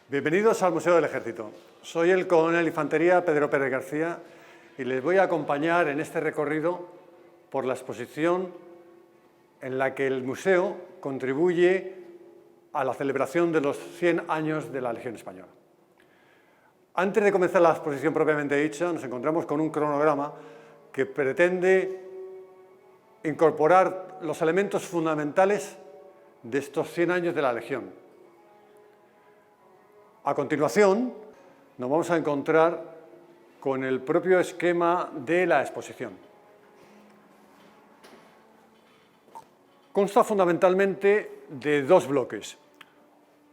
Bienvenidos al Museo del Ejército. Soy el coronel de Infantería Pedro Pérez García y les voy a acompañar en este recorrido por la exposición en la que el museo contribuye a la celebración de los 100 años de la Legión Española. Antes de comenzar la exposición propiamente dicha, nos encontramos con un cronograma que pretende incorporar los elementos fundamentales de estos 100 años de la Legión. A continuación, nos vamos a encontrar con el propio esquema de la exposición. Consta fundamentalmente de dos bloques.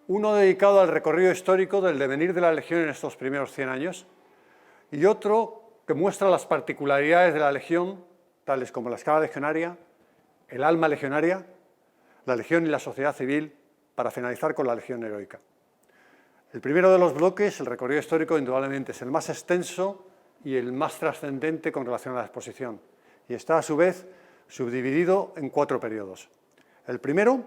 Uno dedicado al recorrido histórico del devenir de la Legión en estos primeros 100 años y otro que muestra las particularidades de la Legión, tales como la escala legionaria, el alma legionaria, la Legión y la sociedad civil, para finalizar con la Legión heroica. El primero de los bloques, el recorrido histórico, indudablemente es el más extenso y el más trascendente con relación a la exposición, y está a su vez subdividido en 4 periodos. El primero,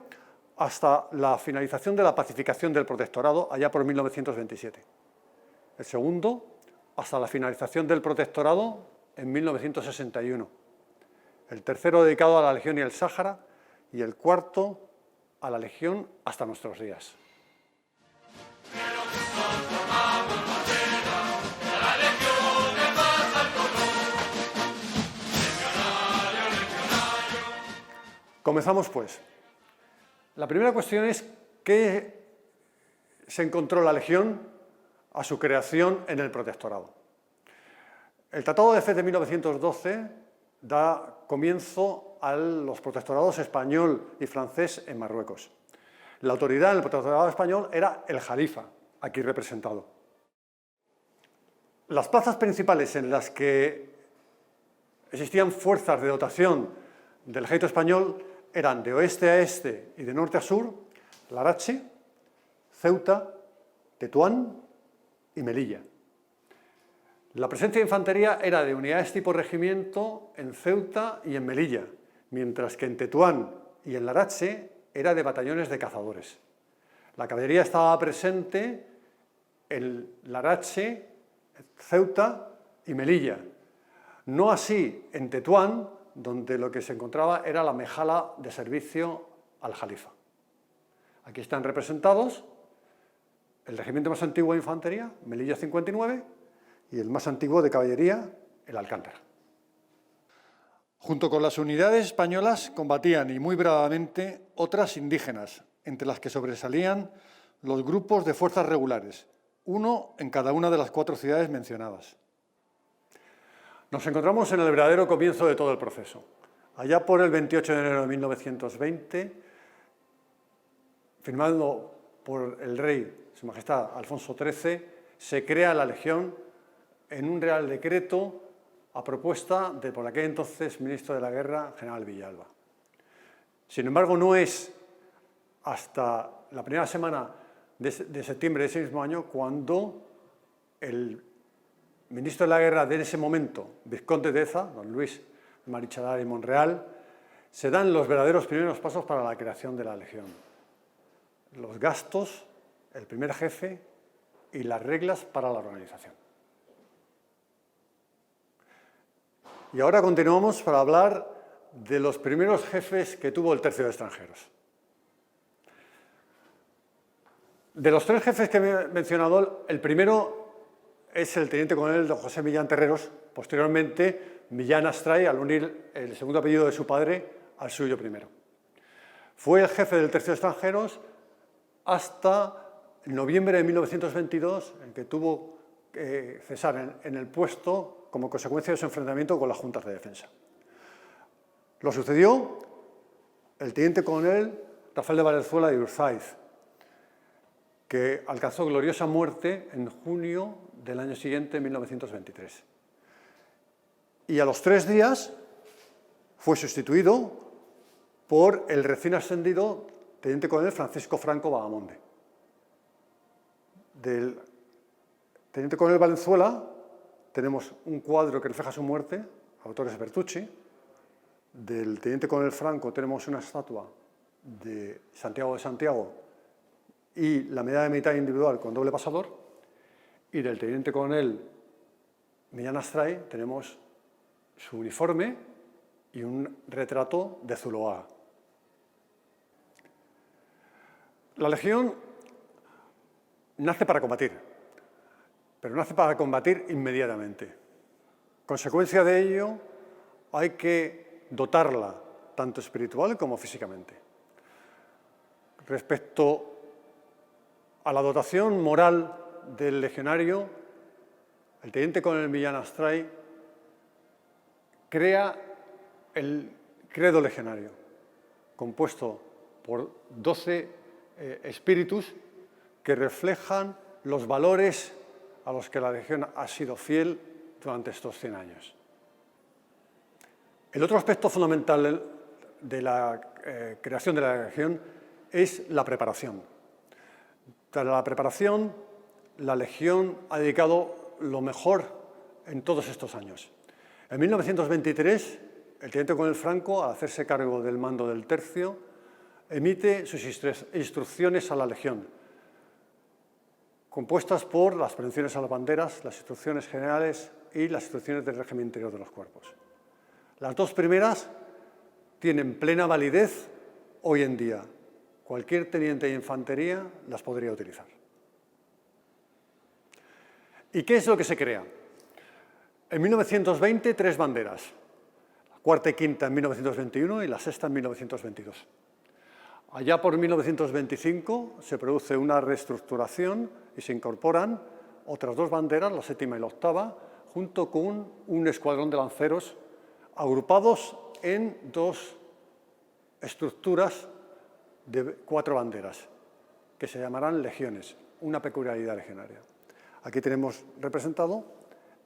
hasta la finalización de la pacificación del protectorado, allá por 1927. El segundo, hasta la finalización del protectorado en 1961. El tercero, dedicado a la Legión y el Sáhara, y el cuarto, a la Legión hasta nuestros días. Comenzamos, pues. La primera cuestión es qué se encontró la Legión a su creación en el protectorado. El Tratado de Fez de 1912 da comienzo a los protectorados español y francés en Marruecos. La autoridad en el protectorado español era el jalifa, aquí representado. Las plazas principales en las que existían fuerzas de dotación del ejército español eran de oeste a este y de norte a sur, Larache, Ceuta, Tetuán y Melilla. La presencia de infantería era de unidades tipo regimiento en Ceuta y en Melilla, mientras que en Tetuán y en Larache era de batallones de cazadores. La caballería estaba presente en Larache, Ceuta y Melilla. No así en Tetuán, donde lo que se encontraba era la mejala de servicio al jalifa. Aquí están representados el regimiento más antiguo de infantería, Melilla 59, y el más antiguo de caballería, el Alcántara. Junto con las unidades españolas combatían, y muy bravamente, otras indígenas, entre las que sobresalían los grupos de fuerzas regulares, uno en cada una de las 4 ciudades mencionadas. Nos encontramos en el verdadero comienzo de todo el proceso. Allá por el 28 de enero de 1920, firmado por el rey, Su Majestad Alfonso XIII, se crea la Legión en un real decreto a propuesta de por aquel entonces ministro de la Guerra, general Villalba. Sin embargo, no es hasta la primera semana de septiembre de ese mismo año cuando el ministro de la Guerra de ese momento, vizconde de Deza, don Luis Marichalar y Monreal, se dan los verdaderos primeros pasos para la creación de la Legión. Los gastos, el primer jefe y las reglas para la organización. Y ahora continuamos para hablar de los primeros jefes que tuvo el Tercio de Extranjeros. De los 3 jefes que he mencionado, el primero es el teniente coronel don José Millán Terreros, posteriormente Millán Astray, al unir el segundo apellido de su padre al suyo primero. Fue el jefe del Tercio de Extranjeros hasta noviembre de 1922, en que tuvo que cesar en el puesto como consecuencia de su enfrentamiento con las juntas de defensa. Lo sucedió el teniente coronel Rafael de Valenzuela de Urzaiz, que alcanzó gloriosa muerte en junio del año siguiente, 1923. Y a los 3 días fue sustituido por el recién ascendido teniente coronel Francisco Franco Bagamonde. Del teniente coronel Valenzuela tenemos un cuadro que refleja su muerte, autores Bertucci. Del teniente coronel Franco tenemos una estatua de Santiago y la medalla militar individual con doble pasador, y del teniente coronel Millán Astray tenemos su uniforme y un retrato de Zuloaga. La Legión nace para combatir, pero nace para combatir inmediatamente. Consecuencia de ello, hay que dotarla tanto espiritual como físicamente. Respecto a la dotación moral del legionario, el teniente coronel Millán Astray crea el credo legionario, compuesto por 12 espíritus que reflejan los valores a los que la Legión ha sido fiel durante estos 100 años. El otro aspecto fundamental de la creación de la Legión es la preparación. Tras la preparación, la Legión ha dedicado lo mejor en todos estos años. En 1923, el teniente coronel Franco, al hacerse cargo del mando del tercio, emite sus instrucciones a la Legión, compuestas por las prevenciones a las banderas, las instrucciones generales y las instrucciones del régimen interior de los cuerpos. Las dos primeras tienen plena validez hoy en día. Cualquier teniente de infantería las podría utilizar. ¿Y qué es lo que se crea? En 1920, 3 banderas. La cuarta y quinta en 1921 y la sexta en 1922. Allá por 1925 se produce una reestructuración y se incorporan otras 2 banderas, la séptima y la octava, junto con un escuadrón de lanceros agrupados en 2 estructuras de 4 banderas, que se llamarán legiones, una peculiaridad legionaria. Aquí tenemos representado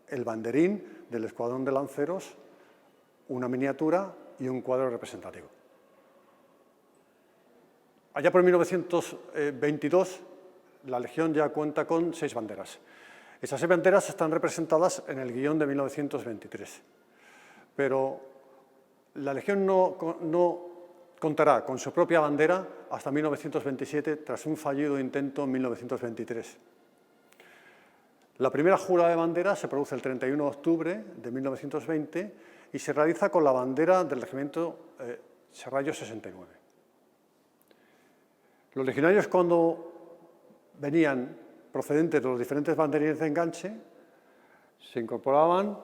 el banderín del escuadrón de lanceros, una miniatura y un cuadro representativo. Allá por 1922, la Legión ya cuenta con 6 banderas. Esas 6 banderas están representadas en el guión de 1923. Pero la Legión no contará con su propia bandera hasta 1927, tras un fallido intento en 1923. La primera jura de bandera se produce el 31 de octubre de 1920 y se realiza con la bandera del regimiento Serrallo 69. Los legionarios, cuando venían procedentes de los diferentes banderines de enganche, se incorporaban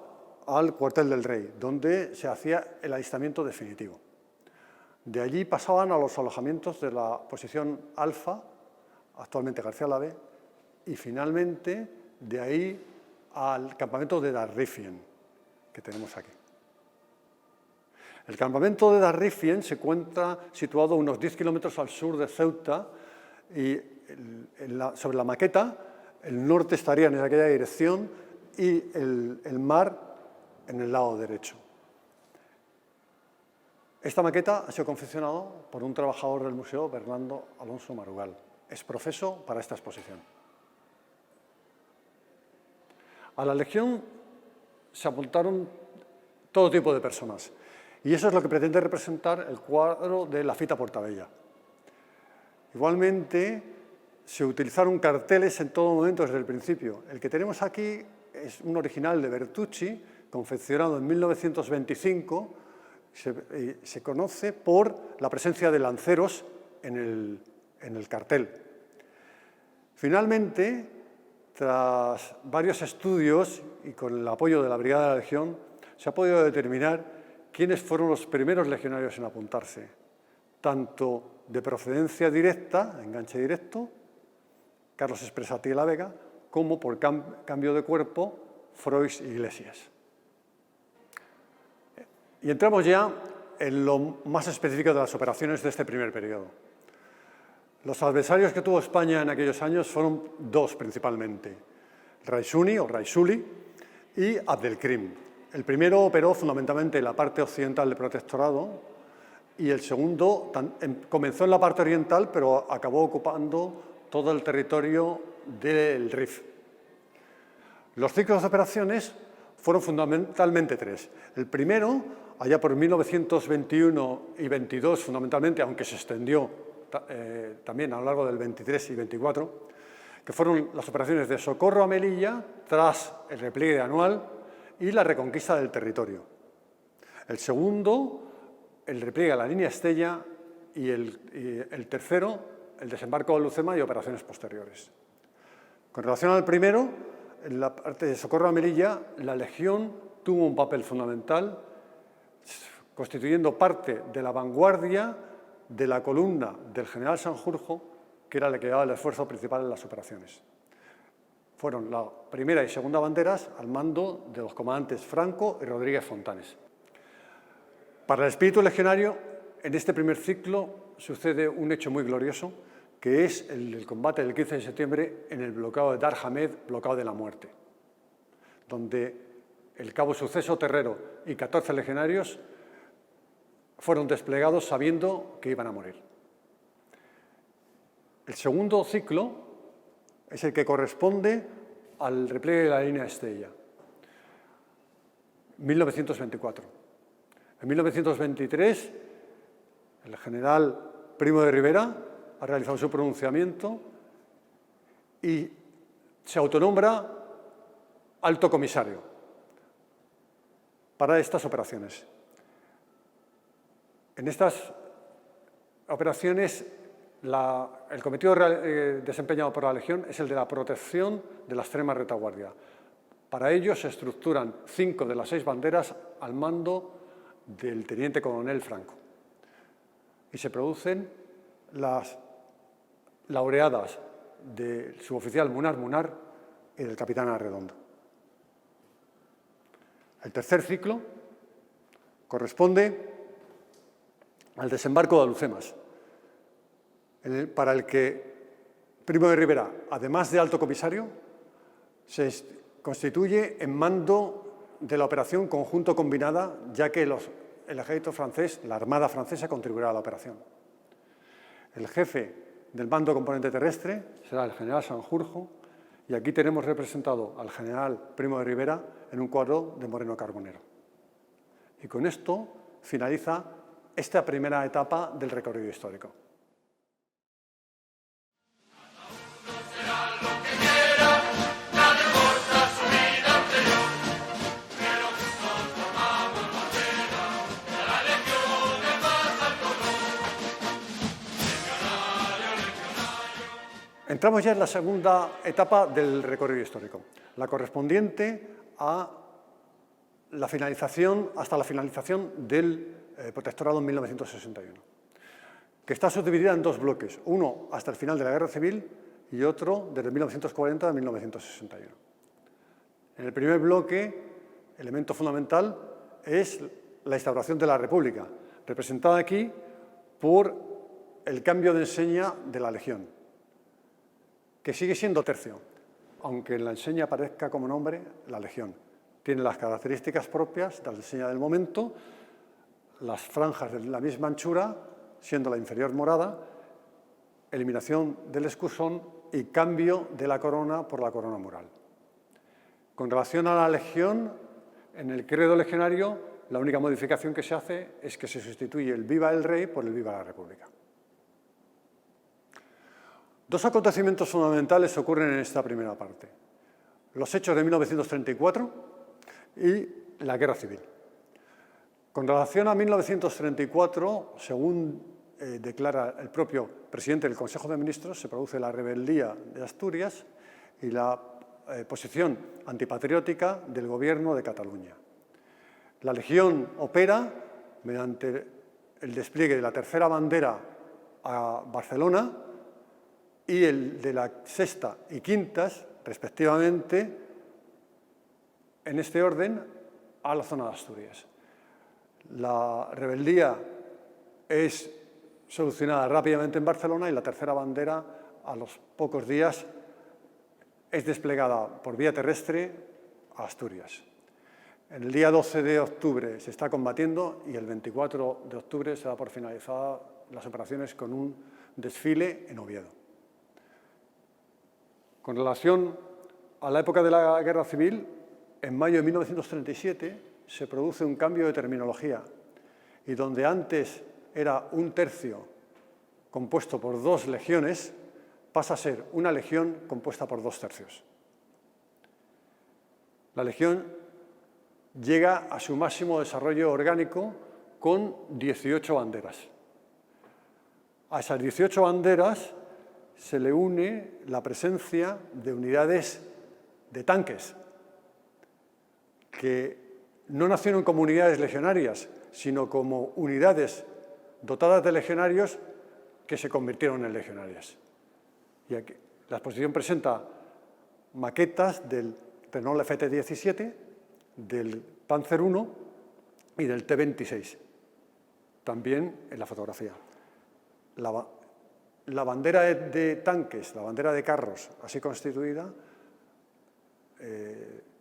al cuartel del Rey, donde se hacía el alistamiento definitivo. De allí pasaban a los alojamientos de la posición Alfa, actualmente García Lave, y finalmente de ahí al campamento de Darrifien, que tenemos aquí. El campamento de Darrifien se encuentra situado unos 10 kilómetros al sur de Ceuta y sobre la maqueta el norte estaría en aquella dirección y el mar en el lado derecho. Esta maqueta ha sido confeccionada por un trabajador del museo, Bernardo Alonso Marugal, exprofeso para esta exposición. A la Legión se apuntaron todo tipo de personas y eso es lo que pretende representar el cuadro de la Fita Portabella. Igualmente, se utilizaron carteles en todo momento desde el principio. El que tenemos aquí es un original de Bertucci, confeccionado en 1925, se conoce por la presencia de lanceros en el cartel. Finalmente, tras varios estudios y con el apoyo de la Brigada de la Legión, se ha podido determinar quiénes fueron los primeros legionarios en apuntarse, tanto de procedencia directa, enganche directo, Carlos Espresati de la Vega, como por cambio de cuerpo, Frois Iglesias. Y entramos ya en lo más específico de las operaciones de este primer periodo. Los adversarios que tuvo España en aquellos años fueron 2 principalmente, Raisuni o Raisuli y Abdelkrim. El primero operó fundamentalmente en la parte occidental del protectorado y el segundo comenzó en la parte oriental, pero acabó ocupando todo el territorio del Rif. Los ciclos de operaciones fueron fundamentalmente 3. El primero, allá por 1921 y 22 fundamentalmente, aunque se extendió también a lo largo del 23 y 24, que fueron las operaciones de socorro a Melilla tras el repliegue anual y la reconquista del territorio. El segundo, el repliegue a la línea Estella, y el tercero, el desembarco de Lucema y operaciones posteriores. Con relación al primero, en la parte de socorro a Melilla, la Legión tuvo un papel fundamental, constituyendo parte de la vanguardia de la columna del general Sanjurjo, que era la que daba el esfuerzo principal en las operaciones. Fueron la primera y segunda banderas al mando de los comandantes Franco y Rodríguez Fontanes. Para el espíritu legionario, en este primer ciclo sucede un hecho muy glorioso, que es el combate del 15 de septiembre en el bloqueo de Dar Hamed, bloqueo de la muerte, donde el cabo Suceso Terrero y 14 legionarios fueron desplegados sabiendo que iban a morir. El segundo ciclo es el que corresponde al repliegue de la línea Estella, 1924. En 1923, el general Primo de Rivera ha realizado su pronunciamiento y se autonombra alto comisario para estas operaciones. En estas operaciones, el cometido desempeñado por la Legión es el de la protección de la extrema retaguardia. Para ello se estructuran 5 de las 6 banderas al mando del teniente coronel Franco. Y se producen las laureadas del suboficial Munar y del capitán Arredondo. El tercer ciclo corresponde al desembarco de Alhucemas, para el que Primo de Rivera, además de alto comisario, se constituye en mando de la operación conjunto combinada, ya que el ejército francés, la armada francesa, contribuirá a la operación. El jefe del mando componente terrestre será el general Sanjurjo, y aquí tenemos representado al general Primo de Rivera en un cuadro de Moreno Carbonero. Y con esto finaliza esta primera etapa del recorrido histórico. Entramos ya en la segunda etapa del recorrido histórico, la correspondiente a la finalización, hasta la finalización del protectorado en 1961, que está subdividida en 2 bloques, uno hasta el final de la Guerra Civil y otro desde 1940 a 1961. En el primer bloque, elemento fundamental es la instauración de la República, representada aquí por el cambio de enseña de la Legión, que sigue siendo tercio, aunque en la enseña aparezca como nombre la Legión. Tiene las características propias de la enseña del momento, las franjas de la misma anchura, siendo la inferior morada, eliminación del escusón y cambio de la corona por la corona mural. Con relación a la Legión, en el credo legionario, la única modificación que se hace es que se sustituye el Viva el Rey por el Viva la República. 2 acontecimientos fundamentales ocurren en esta primera parte: los hechos de 1934 y la Guerra Civil. Con relación a 1934, según declara el propio presidente del Consejo de Ministros, se produce la rebeldía de Asturias y la posición antipatriótica del gobierno de Cataluña. La Legión opera mediante el despliegue de la tercera bandera a Barcelona y el de la sexta y quintas, respectivamente, en este orden, a la zona de Asturias. La rebeldía es solucionada rápidamente en Barcelona y la tercera bandera, a los pocos días, es desplegada por vía terrestre a Asturias. El día 12 de octubre se está combatiendo y el 24 de octubre se da por finalizadas las operaciones con un desfile en Oviedo. Con relación a la época de la Guerra Civil, en mayo de 1937 se produce un cambio de terminología y donde antes era 1/3 compuesto por 2 legiones pasa a ser una legión compuesta por 2 tercios. La legión llega a su máximo desarrollo orgánico con 18 banderas. A esas 18 banderas se le une la presencia de unidades de tanques, que no nacieron como unidades legionarias, sino como unidades dotadas de legionarios que se convirtieron en legionarias. Y aquí, la exposición presenta maquetas del Renault FT-17, del Panzer I y del T-26, también en la fotografía. La bandera de tanques, la bandera de carros, así constituida,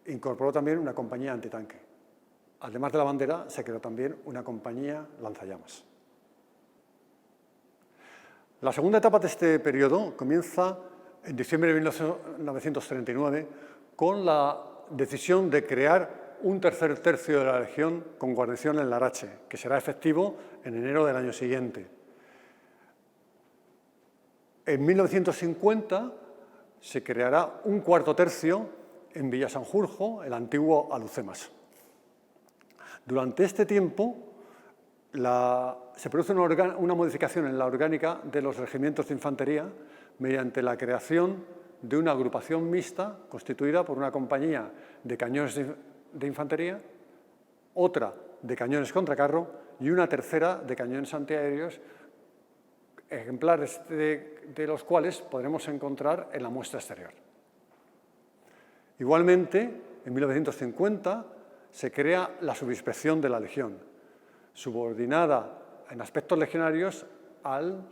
incorporó también una compañía antitanque. Además de la bandera, se creó también una compañía lanzallamas. La segunda etapa de este periodo comienza en diciembre de 1939 con la decisión de crear un tercer tercio de la Legión con guarnición en Larache, que será efectivo en enero del año siguiente. En 1950 se creará un cuarto tercio en Villasanjurjo, el antiguo Alucemas. Durante este tiempo se produce una modificación en la orgánica de los regimientos de infantería mediante la creación de una agrupación mixta constituida por una compañía de cañones de infantería, otra de cañones contra carro y una tercera de cañones antiaéreos, ejemplares de los cuales podremos encontrar en la muestra exterior. Igualmente, en 1950 se crea la subinspección de la Legión, subordinada en aspectos legionarios al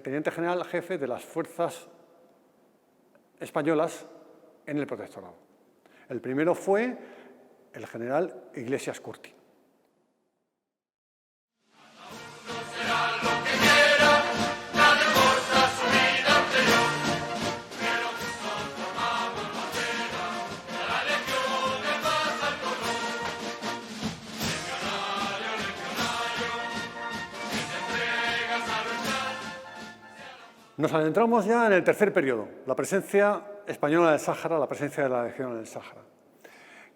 teniente general jefe de las fuerzas españolas en el protectorado. El primero fue el general Iglesias Curti. Nos adentramos ya en el tercer periodo, la presencia española en el Sáhara, la presencia de la Legión en el Sáhara,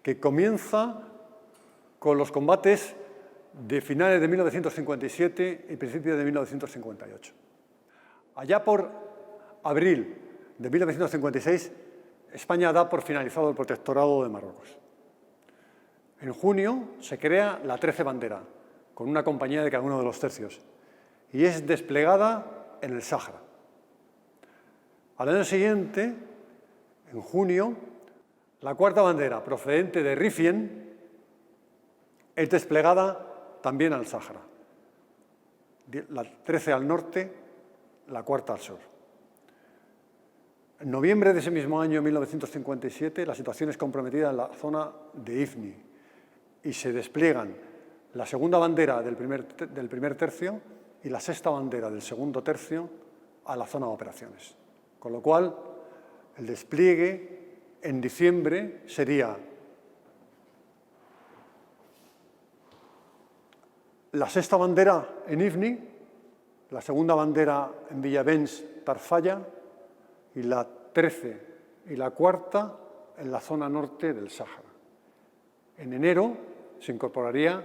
que comienza con los combates de finales de 1957 y principios de 1958. Allá por abril de 1956, España da por finalizado el protectorado de Marruecos. En junio se crea la 13 bandera, con una compañía de cada uno de los tercios, y es desplegada en el Sáhara. Al año siguiente, en junio, la cuarta bandera, procedente de Rifien, es desplegada también al Sáhara. La 13 al norte, la cuarta al sur. En noviembre de ese mismo año, 1957, la situación es comprometida en la zona de Ifni y se despliegan la segunda bandera del primer tercio y la sexta bandera del segundo tercio a la zona de operaciones. Con lo cual, el despliegue en diciembre sería la sexta bandera en Ifni, la segunda bandera en Villavens, Tarfaya, y la 13 y la cuarta en la zona norte del Sáhara. En enero se incorporaría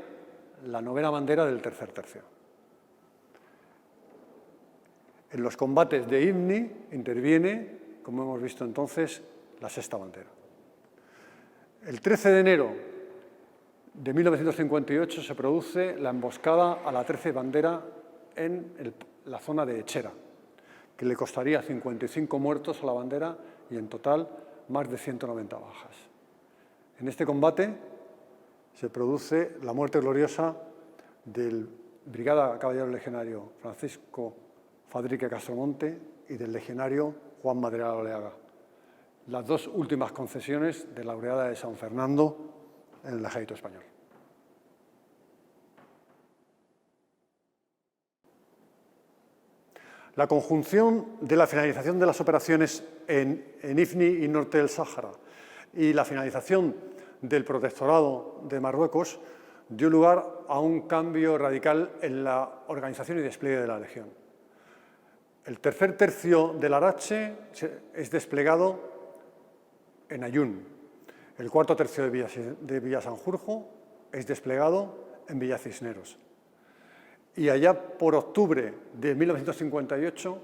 la novena bandera del tercer tercio. En los combates de Ifni interviene, como hemos visto entonces, la sexta bandera. El 13 de enero de 1958 se produce la emboscada a la 13 bandera en la zona de Echera, que le costaría 55 muertos a la bandera y en total más de 190 bajas. En este combate se produce la muerte gloriosa del brigada caballero legionario Francisco Fadrique Castromonte y del legionario Juan Madrigal Oleaga, las dos últimas concesiones de la laureada de San Fernando en el ejército español. La conjunción de la finalización de las operaciones en Ifni y norte del Sáhara y la finalización del protectorado de Marruecos dio lugar a un cambio radical en la organización y despliegue de la Legión. El tercer tercio del Arache es desplegado en Ayun. El cuarto tercio de Villasanjurjo es desplegado en Villacisneros. Y allá por octubre de 1958,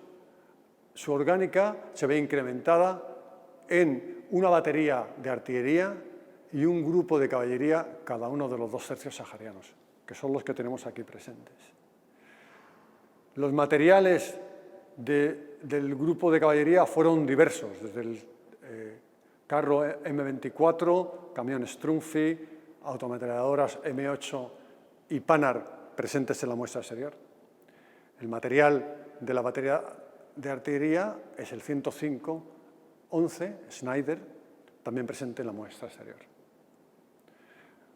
su orgánica se ve incrementada en una batería de artillería y un grupo de caballería, cada uno de los 2 tercios saharianos, que son los que tenemos aquí presentes. Los materiales del grupo de caballería fueron diversos, desde el carro M24, camión Strumpfi, autometralladoras M8 y Panhard presentes en la muestra exterior. El material de la batería de artillería es el 105-11 Schneider, también presente en la muestra exterior.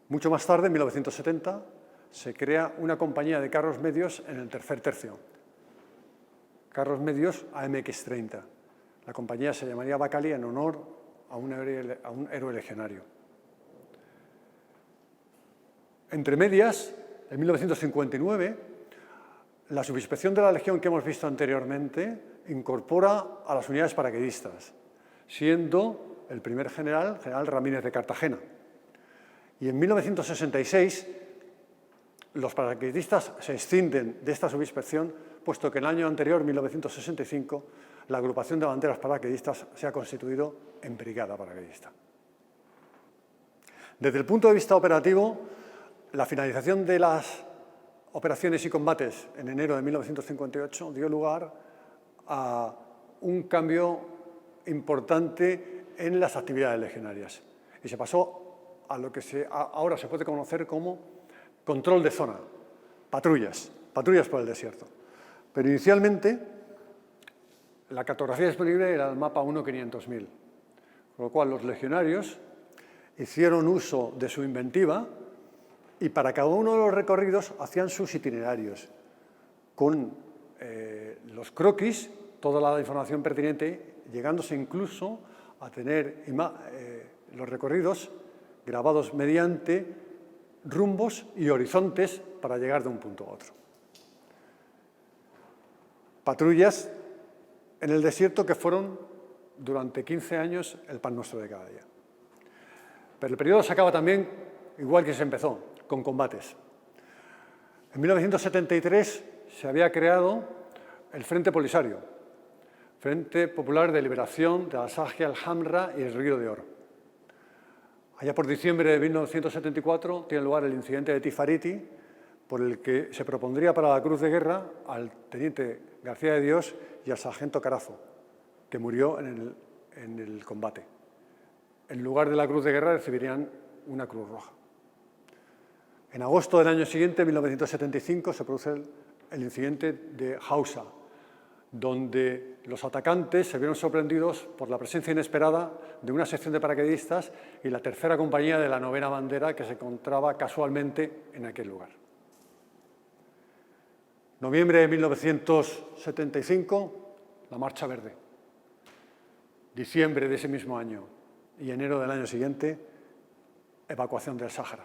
Mucho más tarde, en 1970, se crea una compañía de carros medios en el tercer tercio, carros medios AMX-30. La compañía se llamaría Bacali en honor a un héroe legionario. Entre medias, en 1959, la subinspección de la Legión que hemos visto anteriormente incorpora a las unidades paracaidistas, siendo el primer general Ramírez de Cartagena. Y en 1966, los paracaidistas se escinden de esta subinspección, puesto que en el año anterior, 1965, la agrupación de banderas paracaidistas se ha constituido en brigada paracaidista. Desde el punto de vista operativo, la finalización de las operaciones y combates en enero de 1958 dio lugar a un cambio importante en las actividades legionarias y se pasó a lo que ahora se puede conocer como control de zona, patrullas por el desierto. Pero inicialmente la cartografía disponible era el mapa 1.500.000, con lo cual los legionarios hicieron uso de su inventiva y para cada uno de los recorridos hacían sus itinerarios con los croquis, toda la información pertinente, llegándose incluso a tener los recorridos grabados mediante rumbos y horizontes para llegar de un punto a otro. Patrullas en el desierto que fueron durante 15 años el pan nuestro de cada día. Pero el periodo se acaba también igual que se empezó, con combates. En 1973 se había creado el Frente Polisario, Frente Popular de Liberación de Al-Sajja, Al-Hamra y el Río de Oro. Allá por diciembre de 1974 tiene lugar el incidente de Tifariti, por el que se propondría para la Cruz de Guerra al teniente García de Dios y al sargento Carazo, que murió en el combate. En lugar de la Cruz de Guerra recibirían una Cruz Roja. En agosto del año siguiente, 1975, se produce el incidente de Hausa, donde los atacantes se vieron sorprendidos por la presencia inesperada de una sección de paracaidistas y la tercera compañía de la 9ª bandera que se encontraba casualmente en aquel lugar. Noviembre de 1975, la Marcha Verde. Diciembre de ese mismo año y enero del año siguiente, evacuación del Sáhara.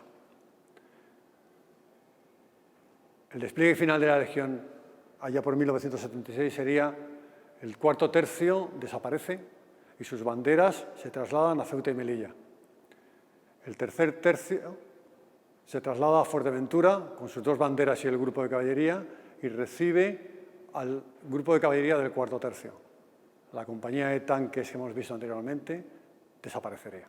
El despliegue final de la Legión allá por 1976 sería el cuarto tercio desaparece y sus banderas se trasladan a Ceuta y Melilla. El tercer tercio se traslada a Fuerteventura con sus 2 banderas y el grupo de caballería y recibe al grupo de caballería del cuarto tercio. La compañía de tanques que hemos visto anteriormente desaparecería.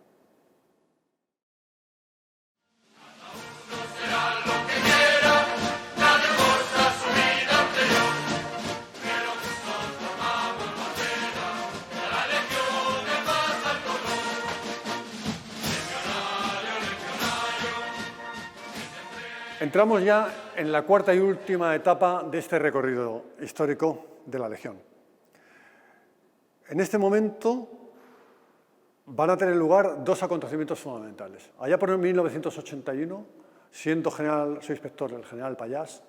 Entramos ya en la cuarta y última etapa de este recorrido histórico de la Legión. En este momento van a tener lugar 2 acontecimientos fundamentales. Allá por 1981, siendo subinspector el general Pallás,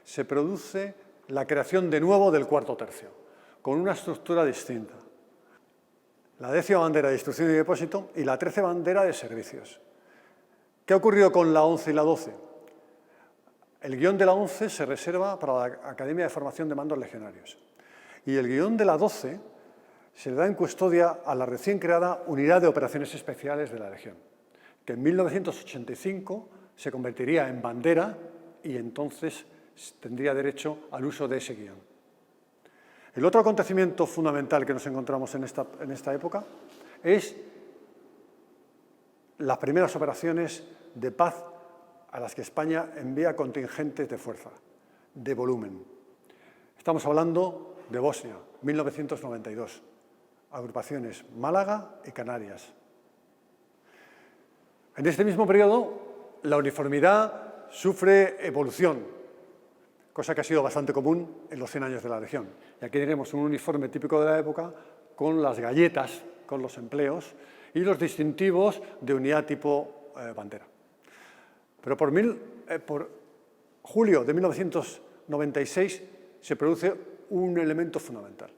se produce la creación de nuevo del cuarto tercio, con una estructura distinta. La 10ª bandera de instrucción y depósito y la 13ª bandera de servicios. ¿Qué ha ocurrido con la 11 y la 12? El guión de la 11 se reserva para la Academia de Formación de Mandos Legionarios Y el guión de la 12 se le da en custodia a la recién creada Unidad de Operaciones Especiales de la Legión, que en 1985 se convertiría en bandera y entonces tendría derecho al uso de ese guión. El otro acontecimiento fundamental que nos encontramos en esta época es las primeras operaciones de paz a las que España envía contingentes de fuerza, de volumen. Estamos hablando de Bosnia, 1992, agrupaciones Málaga y Canarias. En este mismo periodo, la uniformidad sufre evolución, cosa que ha sido bastante común en los 100 años de la Legión. Y aquí tenemos un uniforme típico de la época con las galletas, con los empleos y los distintivos de unidad tipo bandera. Pero por julio de 1996 se produce un elemento fundamental,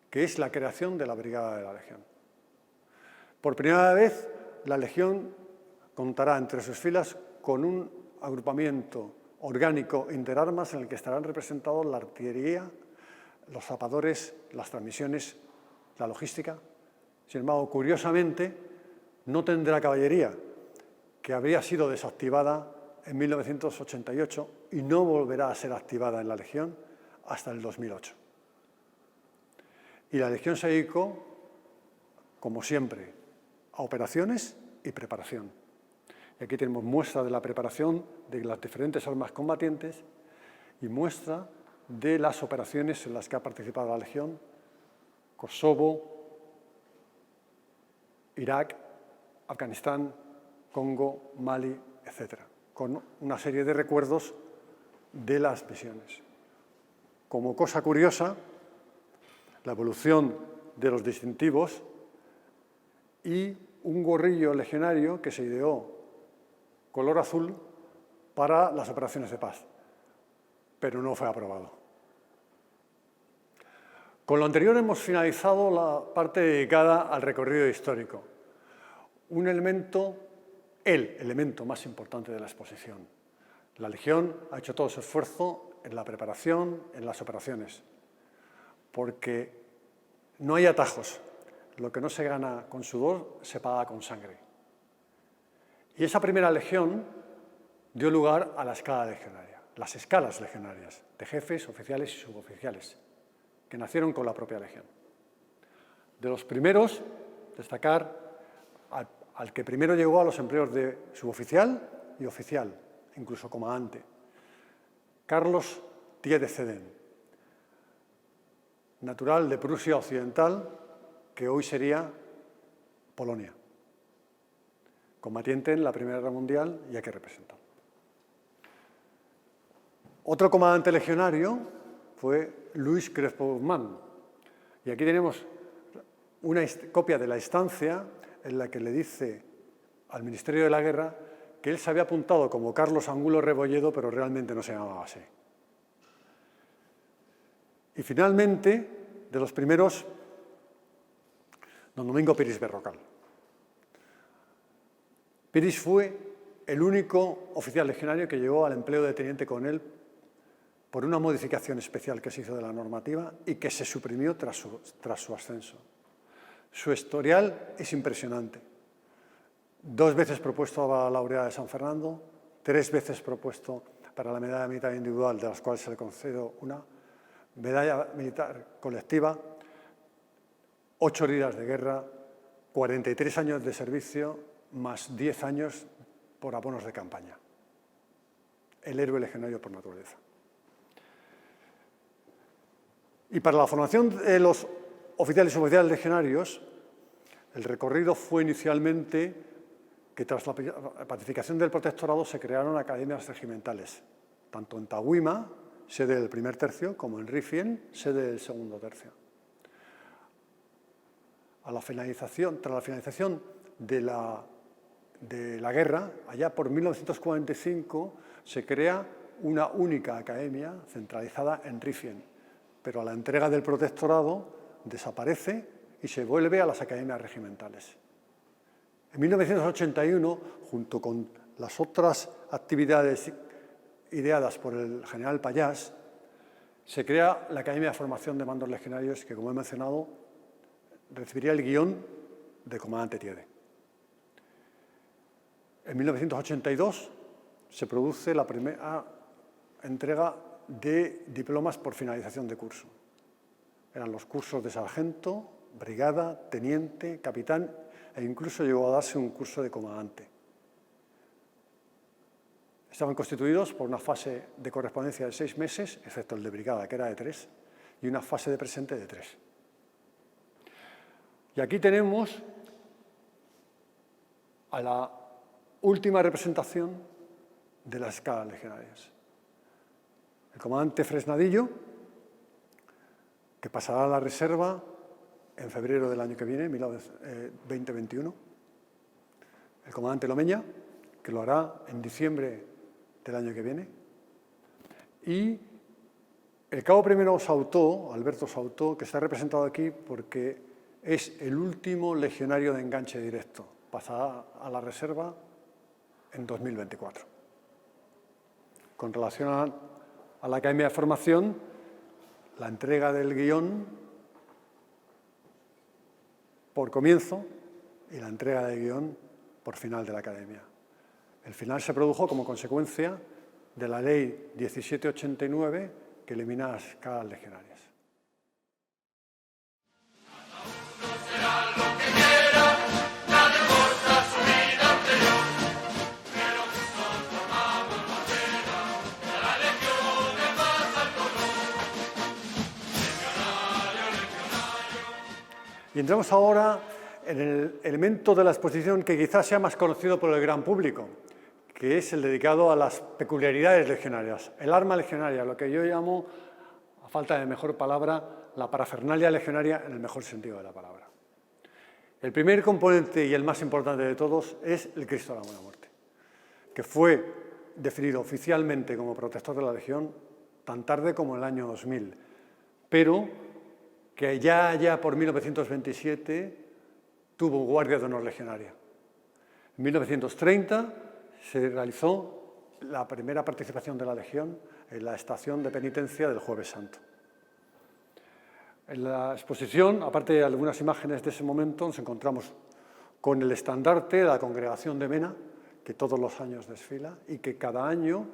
que es la creación de la Brigada de la Legión. Por primera vez, la Legión contará entre sus filas con un agrupamiento orgánico interarmas en el que estarán representados la artillería, los zapadores, las transmisiones, la logística. Sin embargo, curiosamente, no tendrá caballería, que habría sido desactivada en 1988 y no volverá a ser activada en la Legión hasta el 2008. Y la Legión se dedicó, como siempre, a operaciones y preparación. Y aquí tenemos muestra de la preparación de las diferentes armas combatientes y muestra de las operaciones en las que ha participado la Legión: Kosovo, Irak, Afganistán, Congo, Mali, etc., con una serie de recuerdos de las misiones. Como cosa curiosa, la evolución de los distintivos y un gorrillo legionario que se ideó color azul para las operaciones de paz, pero no fue aprobado. Con lo anterior hemos finalizado la parte dedicada al recorrido histórico. El elemento más importante de la exposición. La Legión ha hecho todo su esfuerzo en la preparación, en las operaciones, porque no hay atajos. Lo que no se gana con sudor se paga con sangre. Y esa primera legión dio lugar a la escala legionaria, las escalas legionarias de jefes, oficiales y suboficiales, que nacieron con la propia legión. De los primeros, destacar al que primero llegó a los empleos de suboficial y oficial, incluso comandante, Carlos Thiers de Sedan, natural de Prusia Occidental, que hoy sería Polonia, combatiente en la Primera Guerra Mundial y aquí representado. Otro comandante legionario fue Luis Crespo Guzmán, y aquí tenemos una copia de la estancia en la que le dice al Ministerio de la Guerra que él se había apuntado como Carlos Angulo Rebolledo, pero realmente no se llamaba así. Y finalmente, de los primeros, don Domingo Piris Berrocal. Piris fue el único oficial legionario que llegó al empleo de teniente coronel por una modificación especial que se hizo de la normativa y que se suprimió tras su ascenso. Su historial es impresionante. 2 veces propuesto a la laureada de San Fernando, 3 veces propuesto para la medalla militar individual, de las cuales se le concedió una, medalla militar colectiva, 8 heridas de guerra, 43 años de servicio, más 10 años por abonos de campaña. El héroe legionario por naturaleza. Y para la formación de los oficiales y suboficiales legionarios, el recorrido fue inicialmente que tras la pacificación del protectorado se crearon academias regimentales, tanto en Tahuima, sede del primer tercio, como en Rifien, sede del segundo tercio. Tras la finalización de la guerra, allá por 1945, se crea una única academia centralizada en Rifien, pero a la entrega del protectorado desaparece y se vuelve a las academias regimentales. En 1981, junto con las otras actividades ideadas por el general Pallás, se crea la Academia de Formación de Mandos Legionarios, que, como he mencionado, recibiría el guión del comandante Tiede. En 1982 se produce la primera entrega de diplomas por finalización de curso. Eran los cursos de sargento, brigada, teniente, capitán e incluso llegó a darse un curso de comandante. Estaban constituidos por una fase de correspondencia de 6 meses, excepto el de brigada, que era de 3, y una fase de presente de 3. Y aquí tenemos a la última representación de las escalas legionarias. El comandante Fresnadillo, que pasará a la reserva en febrero del año que viene, 2021. El comandante Lomeña, que lo hará en diciembre del año que viene. Y el cabo primero Sautó, Alberto Sautó, que está representado aquí porque es el último legionario de enganche directo. Pasará a la reserva en 2024. Con relación a la Academia de Formación, la entrega del guión por comienzo y la entrega del guión por final de la Academia. El final se produjo como consecuencia de la Ley 1789 que elimina las escalas legionarias. Y entramos ahora en el elemento de la exposición que quizás sea más conocido por el gran público, que es el dedicado a las peculiaridades legionarias, el arma legionaria, lo que yo llamo, a falta de mejor palabra, la parafernalia legionaria en el mejor sentido de la palabra. El primer componente y el más importante de todos es el Cristo de la Buena Muerte, que fue definido oficialmente como protector de la Legión tan tarde como el año 2000, pero que ya por 1927 tuvo guardia de honor legionaria. En 1930 se realizó la primera participación de la Legión en la estación de penitencia del Jueves Santo. En la exposición, aparte de algunas imágenes de ese momento, nos encontramos con el estandarte de la Congregación de Mena, que todos los años desfila y que cada año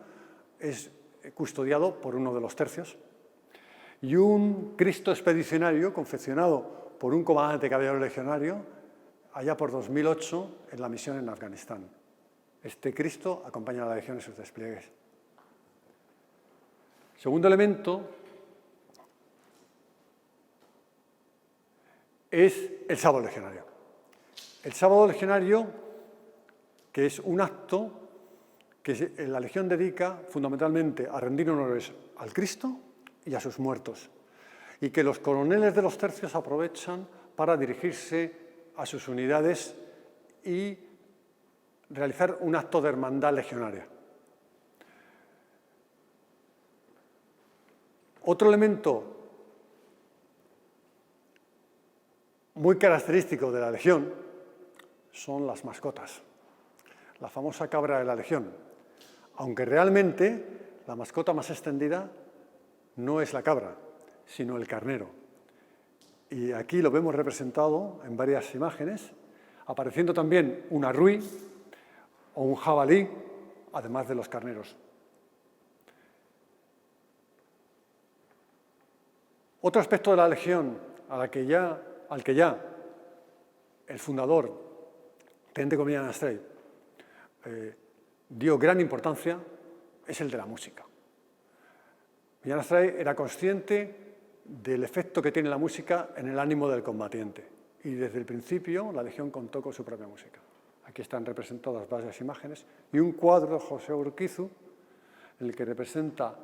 es custodiado por uno de los tercios, y un Cristo expedicionario confeccionado por un comandante caballero legionario allá por 2008 en la misión en Afganistán. Este Cristo acompaña a la Legión en sus despliegues. Segundo elemento es el sábado legionario. El sábado legionario, que es un acto que la Legión dedica fundamentalmente a rendir honores al Cristo y a sus muertos, y que los coroneles de los tercios aprovechan para dirigirse a sus unidades y realizar un acto de hermandad legionaria. Otro elemento muy característico de la Legión son las mascotas. La famosa cabra de la Legión, aunque realmente la mascota más extendida no es la cabra, sino el carnero. Y aquí lo vemos representado en varias imágenes, apareciendo también una ruy o un jabalí, además de los carneros. Otro aspecto de la Legión al que ya el fundador, teniente coronel Millán Astray, dio gran importancia es el de la música. Millán Astray era consciente del efecto que tiene la música en el ánimo del combatiente y desde el principio la Legión contó con su propia música. Aquí están representadas varias imágenes y un cuadro de José Urquizu, en el que representa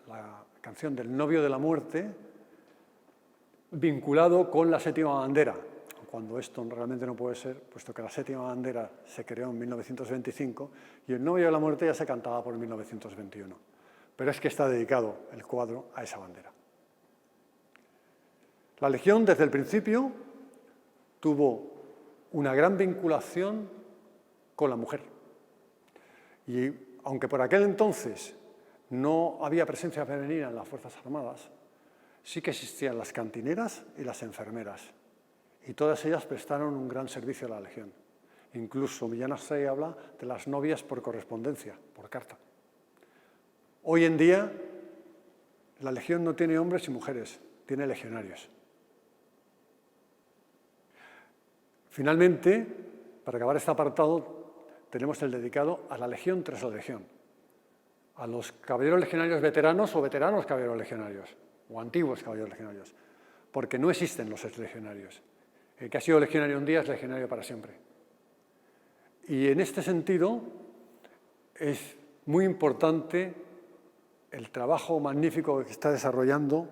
la canción del Novio de la Muerte vinculado con la séptima bandera, cuando esto realmente no puede ser, puesto que la séptima bandera se creó en 1925 y el Novio de la Muerte ya se cantaba por 1921. Pero es que está dedicado el cuadro a esa bandera. La Legión, desde el principio, tuvo una gran vinculación con la mujer. Y aunque por aquel entonces no había presencia femenina en las Fuerzas Armadas, sí que existían las cantineras y las enfermeras, y todas ellas prestaron un gran servicio a la Legión. Incluso Millán Astray habla de las novias por correspondencia, por carta. Hoy en día, la Legión no tiene hombres y mujeres, tiene legionarios. Finalmente, para acabar este apartado, tenemos el dedicado a la Legión tras la Legión, a los caballeros legionarios veteranos o veteranos caballeros legionarios, o antiguos caballeros legionarios, porque no existen los exlegionarios. El que ha sido legionario un día es legionario para siempre. Y en este sentido es muy importante el trabajo magnífico que está desarrollando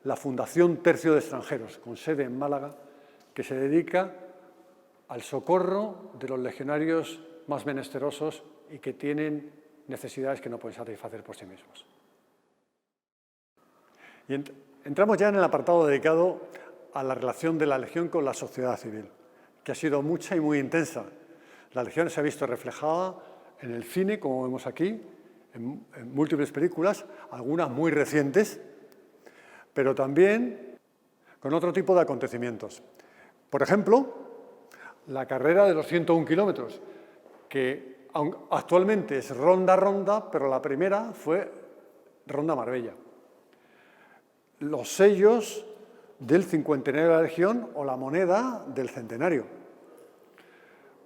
la Fundación Tercio de Extranjeros, con sede en Málaga, que se dedica al socorro de los legionarios más menesterosos y que tienen necesidades que no pueden satisfacer por sí mismos. Y entramos ya en el apartado dedicado a la relación de la Legión con la sociedad civil, que ha sido mucha y muy intensa. La Legión se ha visto reflejada en el cine, como vemos aquí, en múltiples películas, algunas muy recientes, pero también con otro tipo de acontecimientos. Por ejemplo, la carrera de los 101 kilómetros, que actualmente es Ronda-Ronda, pero la primera fue Ronda-Marbella. Los sellos del cincuentenario de la Legión o la moneda del centenario.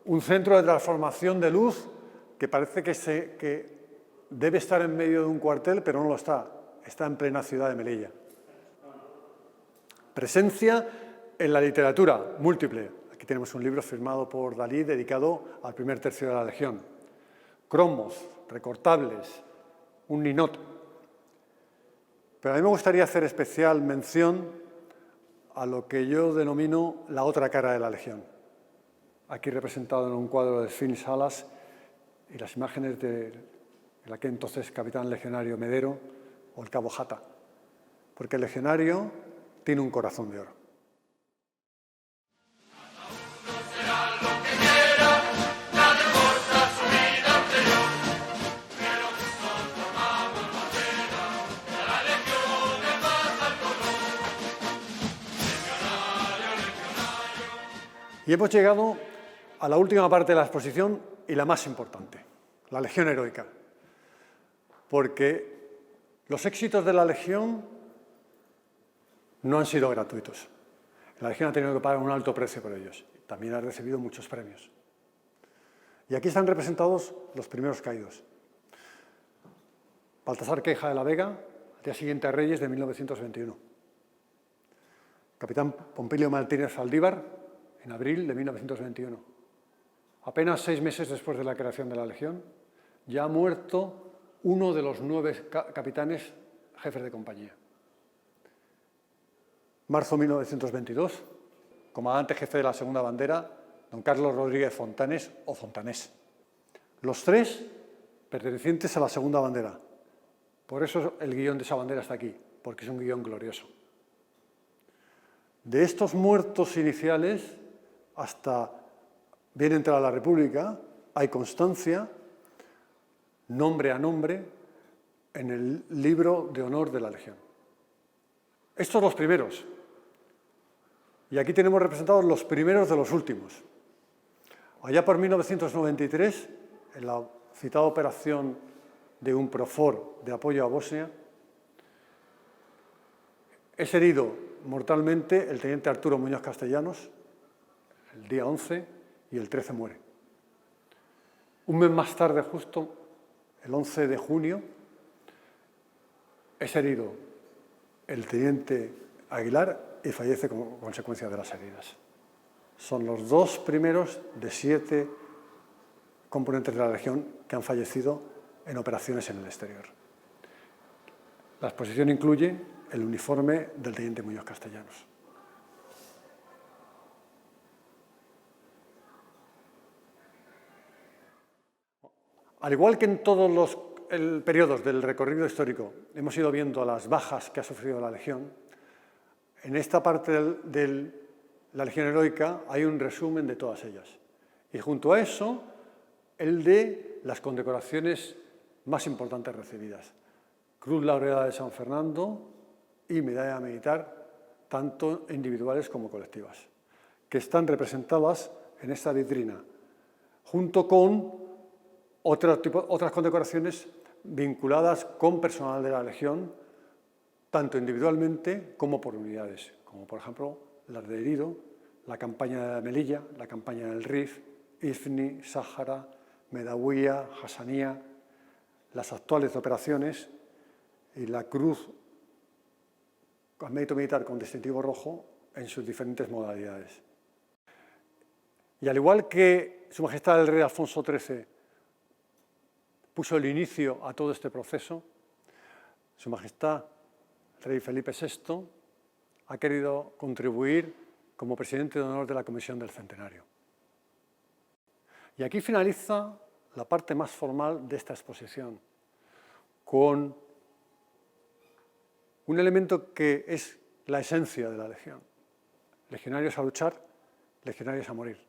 Un centro de transformación de luz que parece que debe estar en medio de un cuartel, pero no lo está. Está en plena ciudad de Melilla. Presencia en la literatura múltiple. Aquí tenemos un libro firmado por Dalí dedicado al primer tercio de la Legión. Cromos, recortables, un ninot. Pero a mí me gustaría hacer especial mención a lo que yo denomino la otra cara de la Legión. Aquí representado en un cuadro de Phil Salas y las imágenes del aquel entonces capitán legionario Medero o el cabo Jata. Porque el legionario tiene un corazón de oro. Y hemos llegado a la última parte de la exposición y la más importante, la Legión Heroica. Porque los éxitos de la Legión no han sido gratuitos. La Legión ha tenido que pagar un alto precio por ellos. También ha recibido muchos premios. Y aquí están representados los primeros caídos. Baltasar Queja de la Vega, al día siguiente a Reyes de 1921. Capitán Pompilio Martínez Aldívar, en abril de 1921. Apenas 6 meses después de la creación de la Legión, ya ha muerto uno de los 9 capitanes jefes de compañía. Marzo de 1922, comandante jefe de la segunda bandera, don Carlos Rodríguez Fontanes o Fontanés. Los 3 pertenecientes a la segunda bandera. Por eso el guión de esa bandera está aquí, porque es un guión glorioso. De estos muertos iniciales, hasta bien entrada la República, hay constancia, nombre a nombre, en el libro de honor de la Legión. Estos los primeros. Y aquí tenemos representados los primeros de los últimos. Allá por 1993, en la citada operación de UNPROFOR de apoyo a Bosnia, es herido mortalmente el teniente Arturo Muñoz Castellanos, el día 11, y el 13 muere. Un mes más tarde, justo el 11 de junio, es herido el teniente Aguilar y fallece como consecuencia de las heridas. Son los 2 primeros de 7 componentes de la Legión que han fallecido en operaciones en el exterior. La exposición incluye el uniforme del teniente Muñoz Castellanos. Al igual que en todos los periodos del recorrido histórico hemos ido viendo las bajas que ha sufrido la Legión, en esta parte de la Legión Heroica hay un resumen de todas ellas. Y junto a eso, el de las condecoraciones más importantes recibidas: Cruz Laureada de San Fernando y Medalla Militar, tanto individuales como colectivas, que están representadas en esta vitrina, junto con otras condecoraciones vinculadas con personal de la Legión, tanto individualmente como por unidades, como por ejemplo las de herido, la campaña de Melilla, la campaña del Rif, Ifni, Sáhara, Medawiya, Hassanía, las actuales operaciones y la Cruz al Mérito Militar con distintivo rojo en sus diferentes modalidades. Y al igual que Su Majestad el Rey Alfonso XIII puso el inicio a todo este proceso, Su Majestad el Rey Felipe VI ha querido contribuir como presidente de honor de la Comisión del Centenario. Y aquí finaliza la parte más formal de esta exposición, con un elemento que es la esencia de la Legión: legionarios a luchar, legionarios a morir.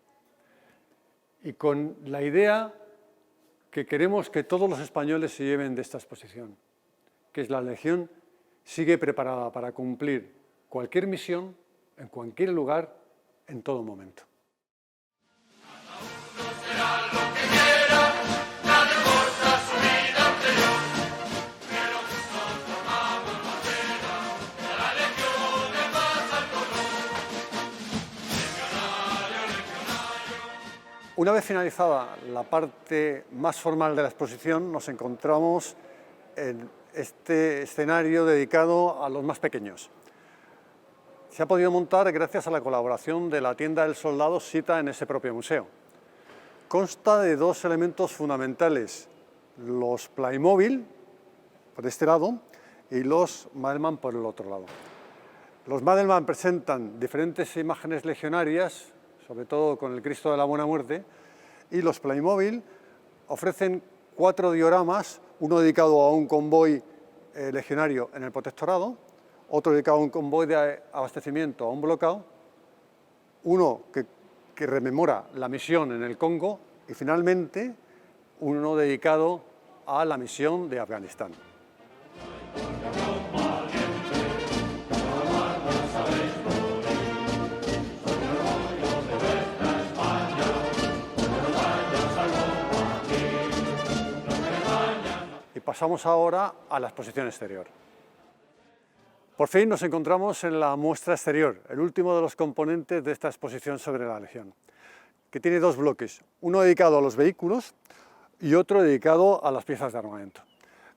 Y con la idea que queremos que todos los españoles se lleven de esta exposición, que es la Legión sigue preparada para cumplir cualquier misión, en cualquier lugar, en todo momento. Una vez finalizada la parte más formal de la exposición, nos encontramos en este escenario dedicado a los más pequeños. Se ha podido montar gracias a la colaboración de la Tienda del Soldado sita en ese propio museo. Consta de dos elementos fundamentales: los Playmobil, por este lado, y los Madelman por el otro lado. Los Madelman presentan diferentes imágenes legionarias, sobre todo con el Cristo de la Buena Muerte, y los Playmobil ofrecen 4 dioramas, uno dedicado a un convoy legionario en el Protectorado, otro dedicado a un convoy de abastecimiento a un bloqueo, uno que rememora la misión en el Congo y finalmente uno dedicado a la misión de Afganistán. Y pasamos ahora a la exposición exterior. Por fin nos encontramos en la muestra exterior, el último de los componentes de esta exposición sobre la Legión, que tiene dos bloques, uno dedicado a los vehículos y otro dedicado a las piezas de armamento.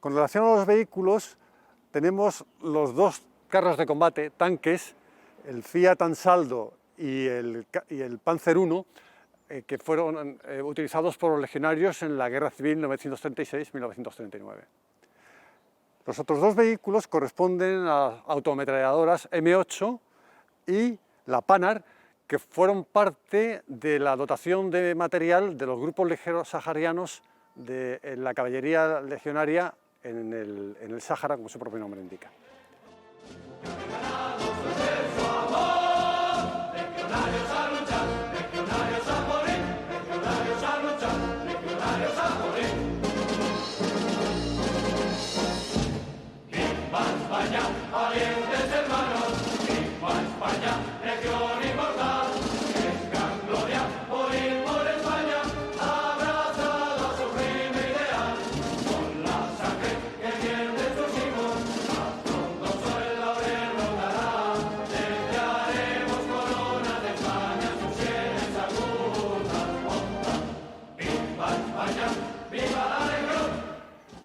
Con relación a los vehículos, tenemos los dos carros de combate, tanques, el Fiat Ansaldo y el Panzer I, que fueron utilizados por los legionarios en la Guerra Civil 1936-1939. Los otros dos vehículos corresponden a autoametralladoras M8 y la Panhard, que fueron parte de la dotación de material de los grupos ligeros saharianos de la caballería legionaria en el Sáhara, como su propio nombre indica.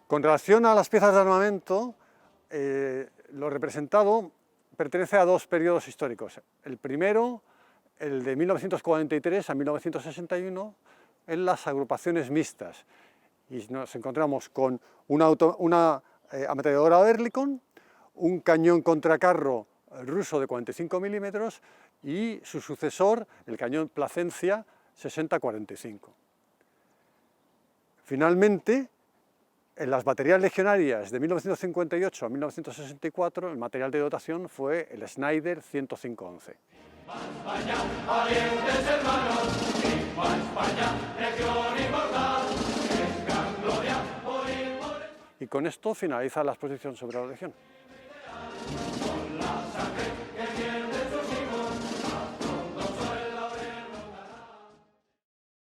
Con relación a las piezas de armamento, lo representado pertenece a dos periodos históricos. El primero, el de 1943 a 1961, en las agrupaciones mixtas. Y nos encontramos con una ametralladora Oerlikon, un cañón contracarro ruso de 45 milímetros y su sucesor, el cañón Plasencia 60-45. Finalmente, en las baterías legionarias de 1958 a 1964, el material de dotación fue el Schneider 105-11. con esto finaliza la exposición sobre la Legión.